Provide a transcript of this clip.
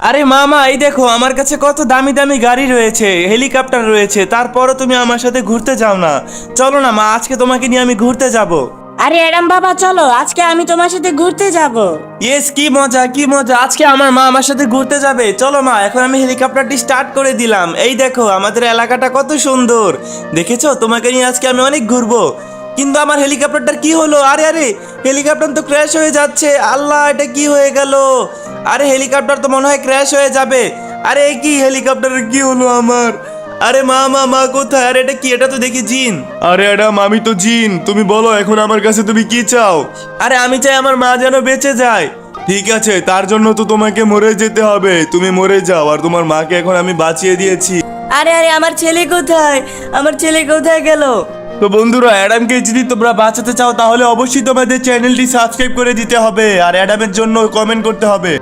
আরে মামা, এই দেখো আমার কাছে কত দামি দামি গাড়ি রয়েছে, হেলিকপ্টার রয়েছে, তারপরও তুমি আমার সাথে ঘুরতে যাও না। চলো না মা, আজকে তোমাকে নিয়ে আমি ঘুরতে যাব। আরে অ্যাডাম বাবা, চলো আজকে আমি তোমার সাথে ঘুরতে যাব। ইয়েস, কি মজা কি মজা, আজকে আমার মা আমার সাথে ঘুরতে যাবে। চলো মা, এখন আমি হেলিকপ্টারটি স্টার্ট করে দিলাম। এই দেখো আমাদের এলাকাটা কত সুন্দর, দেখেছো? তোমাকে নিয়ে আজকে আমি অনেক ঘুরবো। কিন্তু আমার হেলিকপ্টারটার কি হলো? আরে আরে, হেলিকপ্টার তো ক্র্যাশ হয়ে যাচ্ছে। আল্লাহ, এটা কি হয়ে গেল? আরে হেলিকপ্টার তো মনে হয় ক্র্যাশ হয়ে যাবে। আরে এই কি, হেলিকপ্টারের কি হলো আমার? আরে মা মা মা কোথায়? আরে এটা কি? এটা তো দেখি জিন। আরে অ্যাডাম, আমি তো জিন। তুমি বলো এখন আমার কাছে তুমি কি চাও? আরে আমি চাই আমার মা যেন বেঁচে যায়। ঠিক আছে, তার জন্য তো তোমাকে মরে যেতে হবে। তুমি মরে যাও, আর তোমার মাকে এখন আমি বাঁচিয়ে দিয়েছি। আরে আরে, আমার ছেলে কোথায়? আমার ছেলে কোথায় গেল? তো বন্ধুরা, অ্যাডামকে যদি তোমরা বাঁচাতে চাও তাহলে অবশ্যই তোমাদের চ্যানেলটি সাবস্ক্রাইব করে দিতে হবে আর অ্যাডামের জন্য কমেন্ট করতে হবে।